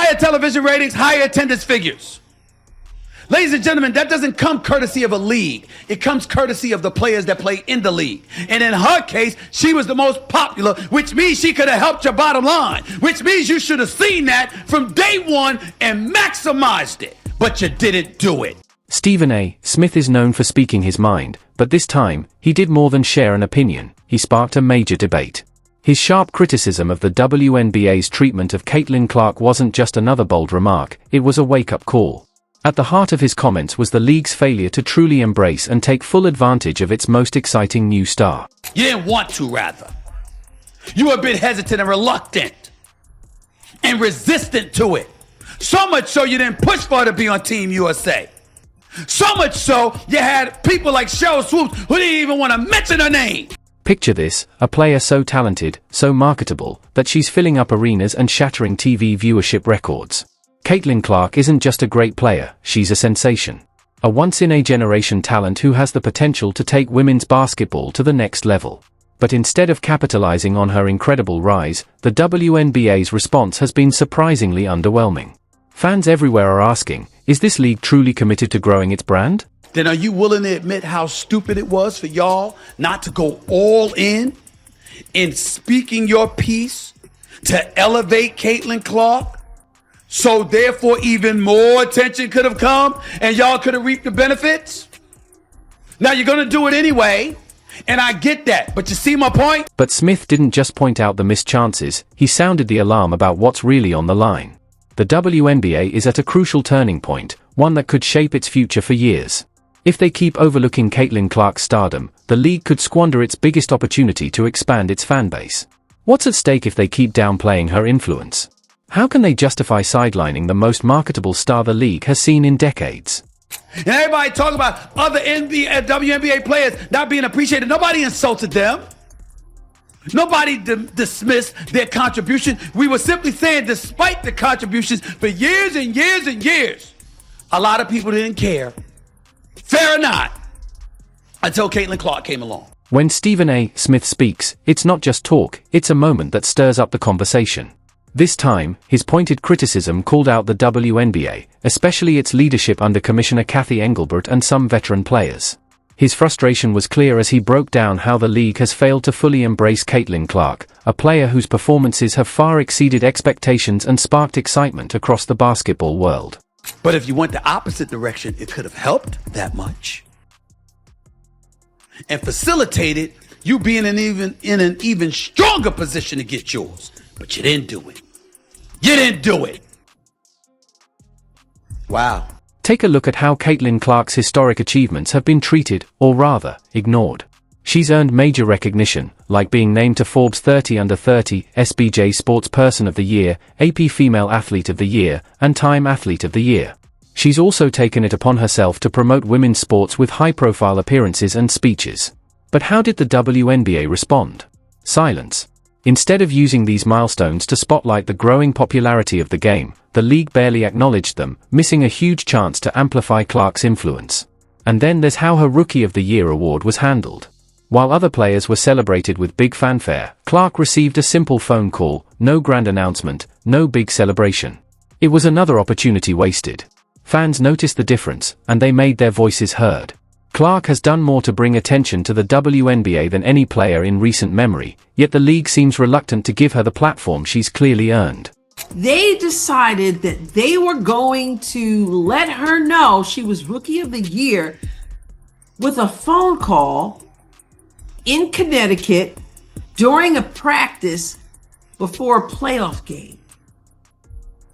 higher television ratings, higher attendance figures. Ladies and gentlemen, that doesn't come courtesy of a league. It comes courtesy of the players that play in the league. And in her case, she was the most popular, which means she could have helped your bottom line, which means you should have seen that from day one and maximized it. But you didn't do it. Stephen A. Smith is known for speaking his mind, but this time, he did more than share an opinion. He sparked a major debate. His sharp criticism of the WNBA's treatment of Caitlin Clark wasn't just another bold remark, it was a wake-up call. At the heart of his comments was the league's failure to truly embrace and take full advantage of its most exciting new star. You didn't want to, rather. You were a bit hesitant and reluctant and resistant to it. So much so you didn't push for her to be on Team USA. So much so you had people like Cheryl Swoops who didn't even want to mention her name. Picture this, a player so talented, so marketable, that she's filling up arenas and shattering TV viewership records. Caitlin Clark isn't just a great player, she's a sensation. A once-in-a-generation talent who has the potential to take women's basketball to the next level. But instead of capitalizing on her incredible rise, the WNBA's response has been surprisingly underwhelming. Fans everywhere are asking, is this league truly committed to growing its brand? Then are you willing to admit how stupid it was for y'all not to go all in speaking your piece to elevate Caitlin Clark? So therefore even more attention could have come and y'all could have reaped the benefits? Now you're going to do it anyway, and I get that, but you see my point? But Smith didn't just point out the missed chances, he sounded the alarm about what's really on the line. The WNBA is at a crucial turning point, one that could shape its future for years. If they keep overlooking Caitlin Clark's stardom, the league could squander its biggest opportunity to expand its fan base. What's at stake if they keep downplaying her influence? How can they justify sidelining the most marketable star the league has seen in decades? And everybody talking about other WNBA players not being appreciated. Nobody insulted them. Nobody dismissed their contribution. We were simply saying, despite the contributions for years and years and years, a lot of people didn't care. Fair or not, until Caitlin Clark came along. When Stephen A. Smith speaks, it's not just talk, it's a moment that stirs up the conversation. This time, his pointed criticism called out the WNBA, especially its leadership under Commissioner Kathy Engelbert and some veteran players. His frustration was clear as he broke down how the league has failed to fully embrace Caitlin Clark, a player whose performances have far exceeded expectations and sparked excitement across the basketball world. But if you went the opposite direction, it could have helped that much and facilitated you being in an even stronger position to get yours. But you didn't do it. You didn't do it. Wow. Take a look at how Caitlin Clark's historic achievements have been treated, or rather, ignored. She's earned major recognition, like being named to Forbes 30 Under 30, SBJ Sports Person of the Year, AP Female Athlete of the Year, and Time Athlete of the Year. She's also taken it upon herself to promote women's sports with high-profile appearances and speeches. But how did the WNBA respond? Silence. Instead of using these milestones to spotlight the growing popularity of the game, the league barely acknowledged them, missing a huge chance to amplify Clark's influence. And then there's how her Rookie of the Year award was handled. While other players were celebrated with big fanfare, Clark received a simple phone call, no grand announcement, no big celebration. It was another opportunity wasted. Fans noticed the difference, and they made their voices heard. Clark has done more to bring attention to the WNBA than any player in recent memory, yet the league seems reluctant to give her the platform she's clearly earned. They decided that they were going to let her know she was Rookie of the Year with a phone call in Connecticut during a practice before a playoff game.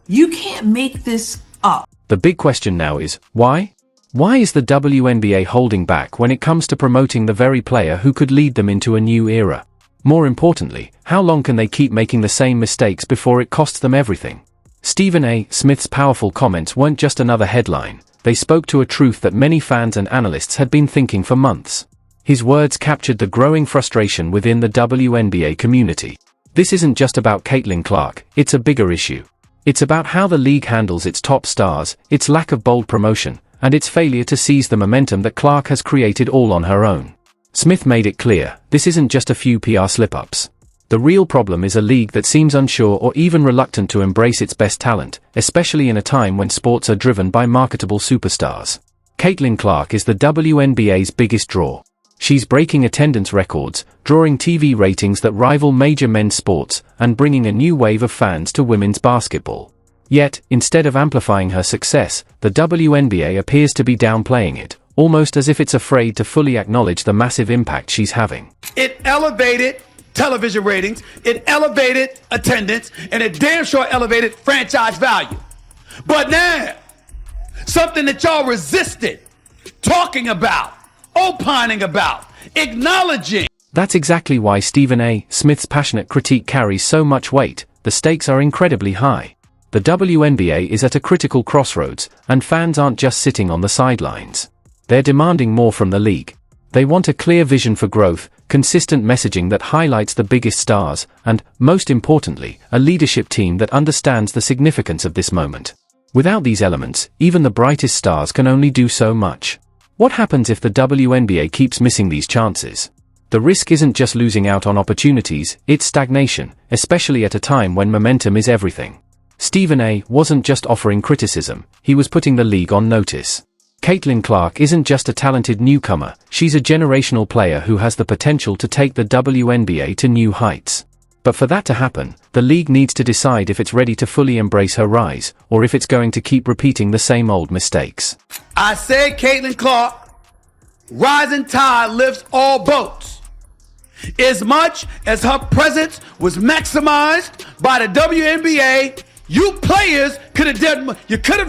You can't make this up. The big question now is, why? Why is the WNBA holding back when it comes to promoting the very player who could lead them into a new era? More importantly, how long can they keep making the same mistakes before it costs them everything? Stephen A. Smith's powerful comments weren't just another headline, they spoke to a truth that many fans and analysts had been thinking for months. His words captured the growing frustration within the WNBA community. This isn't just about Caitlin Clark, it's a bigger issue. It's about how the league handles its top stars, its lack of bold promotion, and its failure to seize the momentum that Clark has created all on her own. Smith made it clear, this isn't just a few PR slip-ups. The real problem is a league that seems unsure or even reluctant to embrace its best talent, especially in a time when sports are driven by marketable superstars. Caitlin Clark is the WNBA's biggest draw. She's breaking attendance records, drawing TV ratings that rival major men's sports, and bringing a new wave of fans to women's basketball. Yet, instead of amplifying her success, the WNBA appears to be downplaying it, almost as if it's afraid to fully acknowledge the massive impact she's having. It elevated television ratings, it elevated attendance, and it damn sure elevated franchise value. But now, something that y'all resisted talking about, opining about, acknowledging. That's exactly why Stephen A. Smith's passionate critique carries so much weight. The stakes are incredibly high. The WNBA is at a critical crossroads, and fans aren't just sitting on the sidelines. They're demanding more from the league. They want a clear vision for growth, consistent messaging that highlights the biggest stars, and, most importantly, a leadership team that understands the significance of this moment. Without these elements, even the brightest stars can only do so much. What happens if the WNBA keeps missing these chances? The risk isn't just losing out on opportunities, it's stagnation, especially at a time when momentum is everything. Stephen A. wasn't just offering criticism, he was putting the league on notice. Caitlin Clark isn't just a talented newcomer, she's a generational player who has the potential to take the WNBA to new heights. But for that to happen, the league needs to decide if it's ready to fully embrace her rise, or if it's going to keep repeating the same old mistakes. I said Caitlin Clark, rising tide lifts all boats. As much as her presence was maximized by the WNBA, you players could have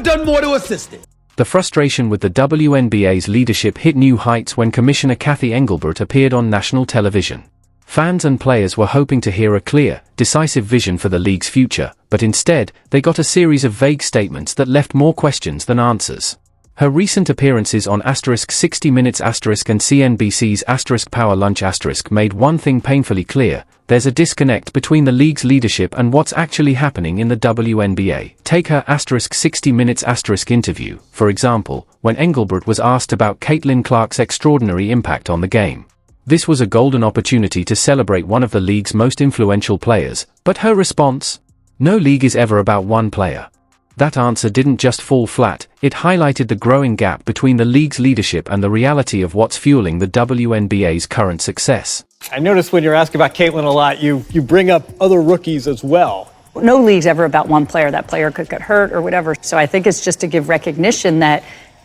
done more to assist it. The frustration with the WNBA's leadership hit new heights when Commissioner Cathy Engelbert appeared on national television. Fans and players were hoping to hear a clear, decisive vision for the league's future, but instead, they got a series of vague statements that left more questions than answers. Her recent appearances on *60 Minutes* and CNBC's *Power Lunch* made one thing painfully clear: there's a disconnect between the league's leadership and what's actually happening in the WNBA. Take her *60 Minutes* interview, for example, when Engelbert was asked about Caitlin Clark's extraordinary impact on the game. This was a golden opportunity to celebrate one of the league's most influential players, but her response? No league is ever about one player. That answer didn't just fall flat, it highlighted the growing gap between the league's leadership and the reality of what's fueling the WNBA's current success. I noticed when you're asking about Caitlin a lot, you bring up other rookies as well. No league's ever about one player. That player could get hurt or whatever. So I think it's just to give recognition that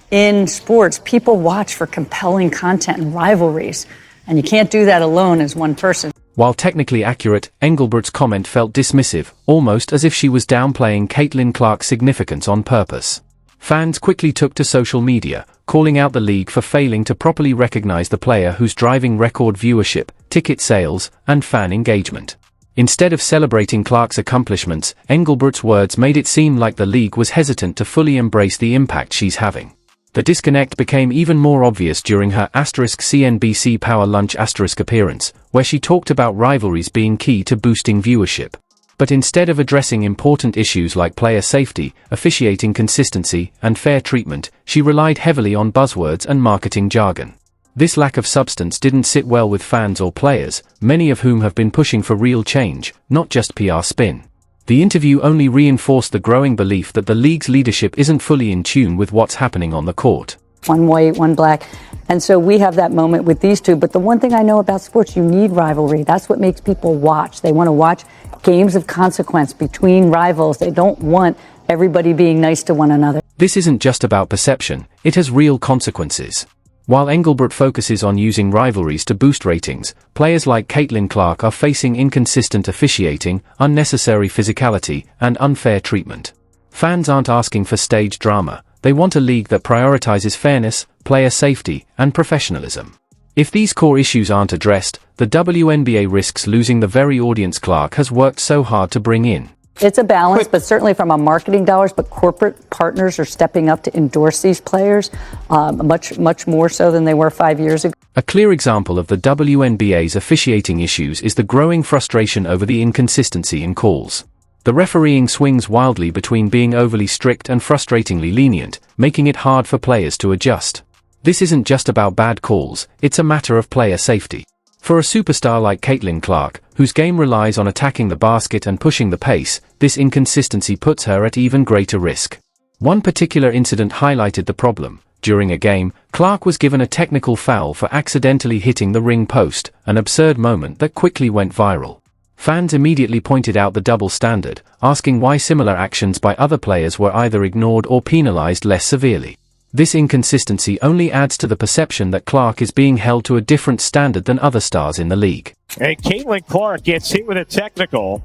in sports, people watch for compelling content and rivalries. And you can't do that alone as one person. While technically accurate, Engelbert's comment felt dismissive, almost as if she was downplaying Caitlin Clark's significance on purpose. Fans quickly took to social media, calling out the league for failing to properly recognize the player who's driving record viewership, ticket sales, and fan engagement. Instead of celebrating Clark's accomplishments, Engelbert's words made it seem like the league was hesitant to fully embrace the impact she's having. The disconnect became even more obvious during her *CNBC Power Lunch* appearance, where she talked about rivalries being key to boosting viewership. But instead of addressing important issues like player safety, officiating consistency, and fair treatment, she relied heavily on buzzwords and marketing jargon. This lack of substance didn't sit well with fans or players, many of whom have been pushing for real change, not just PR spin. The interview only reinforced the growing belief that the league's leadership isn't fully in tune with what's happening on the court. One white, one black. And so we have that moment with these two. But the one thing I know about sports, you need rivalry. That's what makes people watch. They want to watch games of consequence between rivals. They don't want everybody being nice to one another. This isn't just about perception, it has real consequences. While Engelbert focuses on using rivalries to boost ratings, players like Caitlin Clark are facing inconsistent officiating, unnecessary physicality, and unfair treatment. Fans aren't asking for stage drama, they want a league that prioritizes fairness, player safety, and professionalism. If these core issues aren't addressed, the WNBA risks losing the very audience Clark has worked so hard to bring in. It's a balance, but certainly from a marketing dollars, but corporate partners are stepping up to endorse these players, much more so than they were 5 years ago. A clear example of the WNBA's officiating issues is the growing frustration over the inconsistency in calls. The refereeing swings wildly between being overly strict and frustratingly lenient, making it hard for players to adjust. This isn't just about bad calls, it's a matter of player safety. For a superstar like Caitlin Clark, whose game relies on attacking the basket and pushing the pace, this inconsistency puts her at even greater risk. One particular incident highlighted the problem. During a game, Clark was given a technical foul for accidentally hitting the ring post, an absurd moment that quickly went viral. Fans immediately pointed out the double standard, asking why similar actions by other players were either ignored or penalized less severely. This inconsistency only adds to the perception that Clark is being held to a different standard than other stars in the league. And Caitlin Clark gets hit with a technical.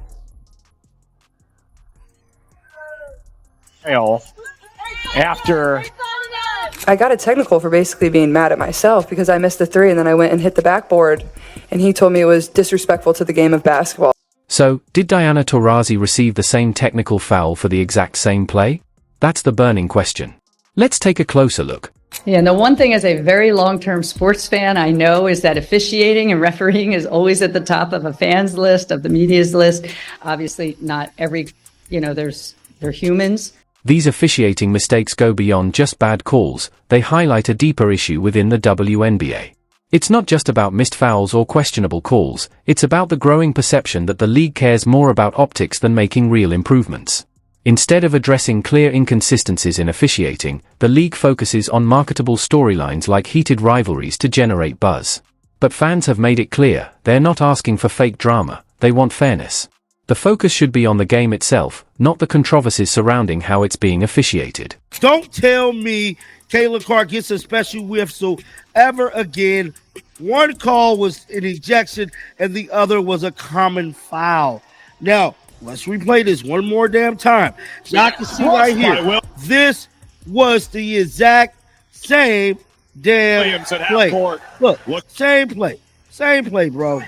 After I got a technical for basically being mad at myself because I missed the three and then I went and hit the backboard, and he told me it was disrespectful to the game of basketball. So, did Diana Taurasi receive the same technical foul for the exact same play? That's the burning question. Let's take a closer look. Yeah, and the one thing as a very long-term sports fan I know is that officiating and refereeing is always at the top of a fan's list, of the media's list. Obviously, not every, they're humans. These officiating mistakes go beyond just bad calls, they highlight a deeper issue within the WNBA. It's not just about missed fouls or questionable calls, it's about the growing perception that the league cares more about optics than making real improvements. Instead of addressing clear inconsistencies in officiating, the league focuses on marketable storylines like heated rivalries to generate buzz. But fans have made it clear, they're not asking for fake drama, they want fairness. The focus should be on the game itself, not the controversies surrounding how it's being officiated. Don't tell me Caitlin Clark gets a special whistle ever again. One call was an ejection and the other was a common foul. Now, let's replay this one more damn time. Y'all can see right here. This was the exact same damn play. Look, same play. Same play, bro.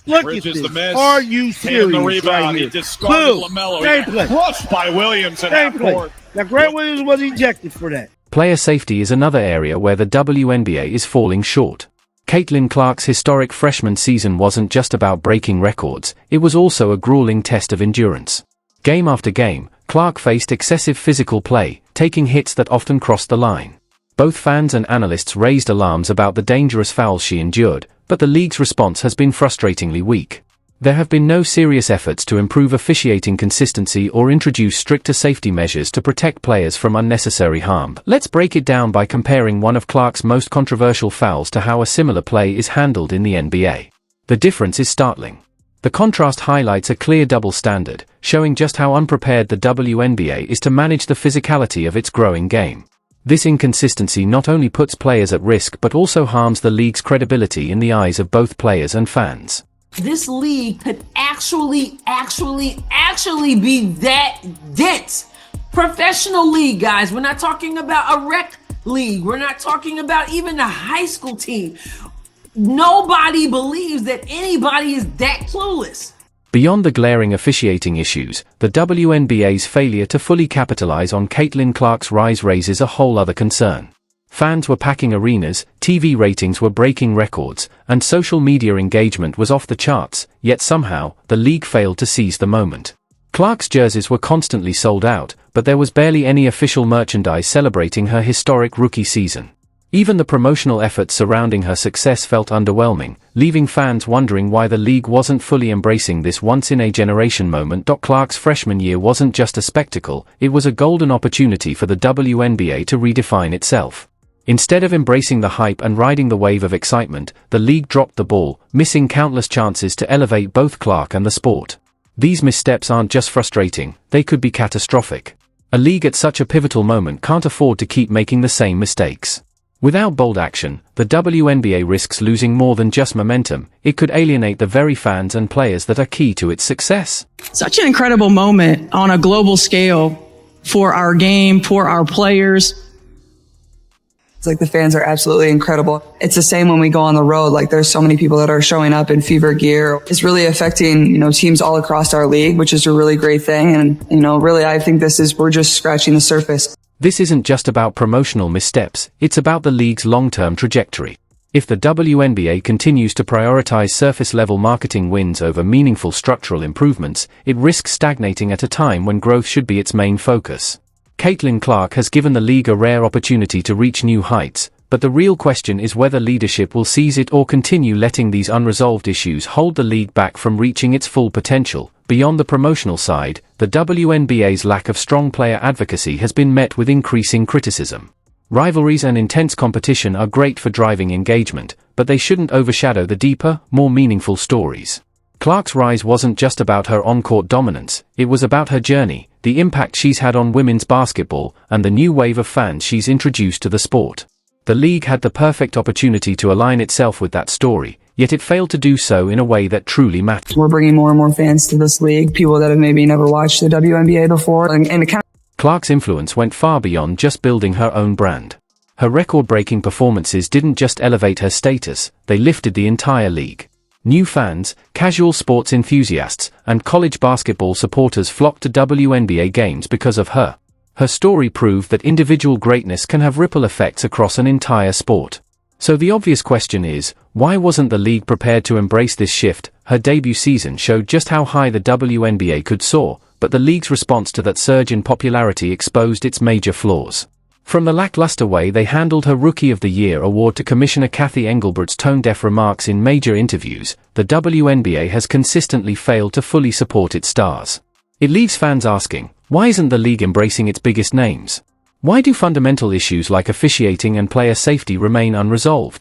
Look at this. Are you serious? The rebound. Right He here? discarded Boom. LaMelo. Same play. Crushed by Williams at Same half play. court. Now, Grant Williams was ejected for that. Player safety is another area where the WNBA is falling short. Caitlin Clark's historic freshman season wasn't just about breaking records, it was also a grueling test of endurance. Game after game, Clark faced excessive physical play, taking hits that often crossed the line. Both fans and analysts raised alarms about the dangerous fouls she endured, but the league's response has been frustratingly weak. There have been no serious efforts to improve officiating consistency or introduce stricter safety measures to protect players from unnecessary harm. Let's break it down by comparing one of Clark's most controversial fouls to how a similar play is handled in the NBA. The difference is startling. The contrast highlights a clear double standard, showing just how unprepared the WNBA is to manage the physicality of its growing game. This inconsistency not only puts players at risk but also harms the league's credibility in the eyes of both players and fans. This league could actually be that dense. Professional league, guys. We're not talking about a rec league. We're not talking about even a high school team. Nobody believes that anybody is that clueless. Beyond the glaring officiating issues, the WNBA's failure to fully capitalize on Caitlin Clark's rise raises a whole other concern. Fans were packing arenas, TV ratings were breaking records, and social media engagement was off the charts, yet somehow, the league failed to seize the moment. Clark's jerseys were constantly sold out, but there was barely any official merchandise celebrating her historic rookie season. Even the promotional efforts surrounding her success felt underwhelming, leaving fans wondering why the league wasn't fully embracing this once-in-a-generation moment. Clark's freshman year wasn't just a spectacle, it was a golden opportunity for the WNBA to redefine itself. Instead of embracing the hype and riding the wave of excitement, the league dropped the ball, missing countless chances to elevate both Clark and the sport. These missteps aren't just frustrating, they could be catastrophic. A league at such a pivotal moment can't afford to keep making the same mistakes. Without bold action, the WNBA risks losing more than just momentum. It could alienate the very fans and players that are key to its success. Such an incredible moment on a global scale for our game, for our players. It's like the fans are absolutely incredible. It's the same when we go on the road. Like there's so many people that are showing up in fever gear. It's really affecting, teams all across our league, which is a really great thing. And, really, I think we're just scratching the surface. This isn't just about promotional missteps, it's about the league's long-term trajectory. If the WNBA continues to prioritize surface-level marketing wins over meaningful structural improvements, it risks stagnating at a time when growth should be its main focus. Caitlin Clark has given the league a rare opportunity to reach new heights, But the real question is whether leadership will seize it or continue letting these unresolved issues hold the league back from reaching its full potential. Beyond the promotional side, the WNBA's lack of strong player advocacy has been met with increasing criticism. Rivalries and intense competition are great for driving engagement, but they shouldn't overshadow the deeper, more meaningful stories. Clark's rise wasn't just about her on-court dominance, it was about her journey, the impact she's had on women's basketball, and the new wave of fans she's introduced to the sport. The league had the perfect opportunity to align itself with that story, yet it failed to do so in a way that truly mattered. We're bringing more and more fans to this league, people that have maybe never watched the WNBA before, and it kind of Clark's influence went far beyond just building her own brand. Her record-breaking performances didn't just elevate her status, they lifted the entire league. New fans, casual sports enthusiasts, and college basketball supporters flocked to WNBA games because of her. Her story proved that individual greatness can have ripple effects across an entire sport. So the obvious question is, why wasn't the league prepared to embrace this shift? Her debut season showed just how high the WNBA could soar, but the league's response to that surge in popularity exposed its major flaws. From the lackluster way they handled her Rookie of the Year award to Commissioner Kathy Engelbert's tone-deaf remarks in major interviews, the WNBA has consistently failed to fully support its stars. It leaves fans asking, why isn't the league embracing its biggest names? Why do fundamental issues like officiating and player safety remain unresolved?